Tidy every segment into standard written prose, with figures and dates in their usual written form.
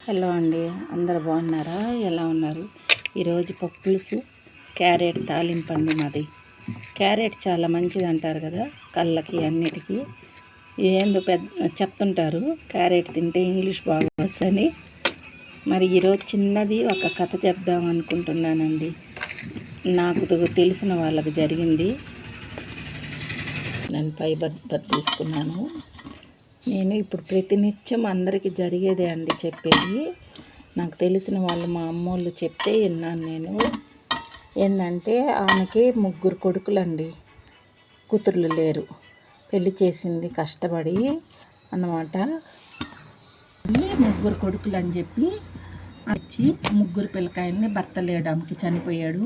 Hello అండి, అందరు బాగున్నారా? ఎలా ఉన్నారు? ఈరోజు పప్పులుసు క్యారెట్ తాలింపు అండి మాది. క్యారెట్ చాలా మంచిది అంటారు కదా, కళ్ళకి అన్నిటికీ. ఏందో చెప్తుంటారు క్యారెట్ తింటే ఇంగ్లీష్ బాగా వస్తుందని. మరి ఈరోజు చిన్నది ఒక కథ చెప్దాం అనుకుంటున్నానండి. నాకు తెలిసిన వాళ్ళకి జరిగింది. నేను ఫైబర్ తీసుకున్నాను. నేను ఇప్పుడు ప్రతినిత్యం అందరికీ జరిగేదే అండి చెప్పేది. నాకు తెలిసిన వాళ్ళు మా అమ్మోళ్ళు చెప్తే విన్నాను నేను. ఏంటంటే ఆమెకి 3 కొడుకులండి, కూతుర్లు లేరు. పెళ్లి చేసింది కష్టపడి అన్నమాట. ఈ 3 కొడుకులు అని చెప్పి వచ్చి 3 పిల్లకాయలని భర్త లేడానికి చనిపోయాడు.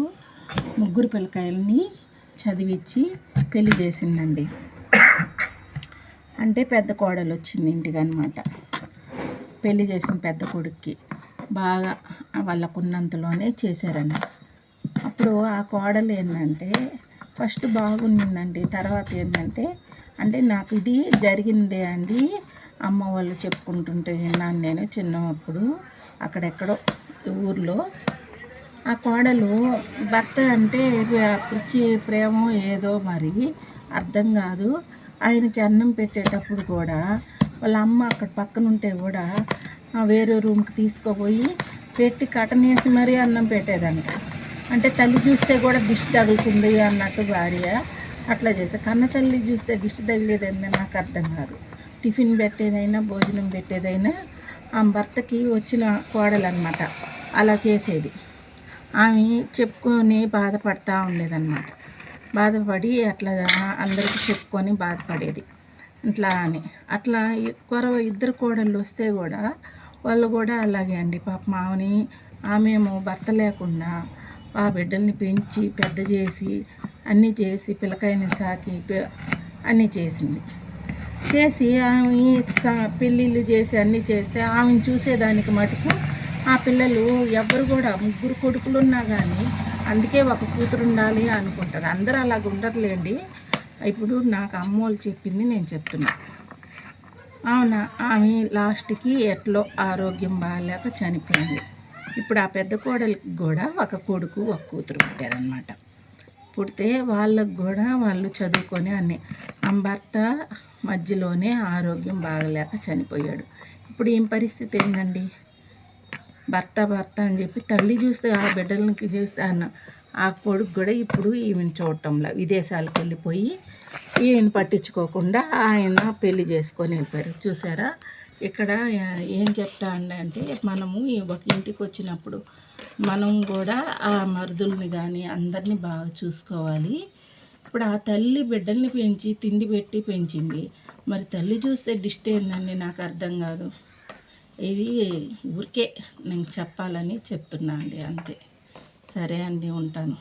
3 పిల్లకాయలని చదివించి పెళ్లి చేసిందండి. అంటే పెద్ద కోడలు వచ్చింది ఇంటికి అనమాట. పెళ్లి చేసిన పెద్ద కొడుక్కి బాగా వాళ్ళకున్నంతలోనే చేశారండి. అప్పుడు ఆ కోడలు ఏంటంటే ఫస్ట్ బాగుండిందండి. తర్వాత ఏంటంటే నాకు ఇది జరిగిందే అండి, అమ్మ వాళ్ళు చెప్పుకుంటుంటే విన్నాను నేను చిన్నప్పుడు. అక్కడెక్కడో ఊర్లో ఆ కోడలు భర్త అంటే పిచ్చి ప్రేమ ఏదో మరి అర్థం కాదు. ఆయనకి అన్నం పెట్టేటప్పుడు కూడా వాళ్ళ అమ్మ అక్కడ పక్కన ఉంటే కూడా వేరే రూమ్కి తీసుకుపోయి పెట్టి కటనేసి మరీ అన్నం పెట్టేదంట. అంటే తల్లి చూస్తే కూడా దిష్టి తగులుతుంది అన్నట్టు భార్య అట్లా చేసే. కన్న తల్లి చూస్తే దిష్టి తగిలేదండి నాకు అర్థం కాదు. టిఫిన్ పెట్టేదైనా భోజనం పెట్టేదైనా ఆ భర్తకి వచ్చిన కోడలన్నమాట అలా చేసేది. ఆమె చెప్పుకొని బాధపడతా ఉండేదన్నమాట. బాధపడి అట్లా అందరికీ చెప్పుకొని బాధపడేది. అట్లా ఇద్దరు కోడళ్ళు వస్తే కూడా వాళ్ళు కూడా అలాగే అండి. పాపం ఆమెమో భర్త లేకుండా ఆ బిడ్డల్ని పెంచి పెద్ద చేసి అన్నీ చేసి పిల్లకాయని సాకి అన్నీ చేసింది. ఆమె పెళ్ళిళ్ళు చేసి అన్నీ చేస్తే ఆమెను చూసేదానికి మటుకు ఆ పిల్లలు ఎవరు కూడా 3 కొడుకులు ఉన్నా కానీ అందుకే ఒక కూతురు ఉండాలి అనుకుంటారు. అందరూ అలాగ ఉండరులేండి. ఇప్పుడు నాకు అమ్మోళ్ళు చెప్పింది నేను చెప్తున్నా. అవునా, ఆమె లాస్ట్కి ఎట్లో ఆరోగ్యం బాగాలేక చనిపోయింది. ఇప్పుడు ఆ పెద్ద కోడలికి కూడా ఒక కొడుకు ఒక కూతురు పుట్టారనమాట. పుడితే వాళ్ళకు కూడా వాళ్ళు చదువుకొని అన్నీ భర్త మధ్యలోనే ఆరోగ్యం బాగలేక చనిపోయాడు. ఇప్పుడు ఏం పరిస్థితి ఏందండి? భర్త అని చెప్పి తల్లి చూస్తే ఆ బిడ్డలకి చూస్తే ఆ కొడుకు కూడా ఇప్పుడు ఈమెను చూడటంలో విదేశాలకు వెళ్ళిపోయి ఈమెను పట్టించుకోకుండా ఆయన పెళ్లి చేసుకొని వెళ్ళిపోయారు. చూసారా? ఇక్కడ ఏం చెప్తా అంటే మనము ఒక ఇంటికి వచ్చినప్పుడు మనం కూడా ఆ మరుదుల్ని కానీ అందరినీ బాగా చూసుకోవాలి. ఇప్పుడు ఆ తల్లి బిడ్డల్ని పెంచి తిండి పెట్టి పెంచింది. మరి తల్లి చూస్తే దిష్టి ఏందండి? నాకు అర్థం కాదు. ఇది ఊరికే నేను చెప్పాలని చెప్తున్నా అండి, అంతే. సరే అండి, ఉంటాను.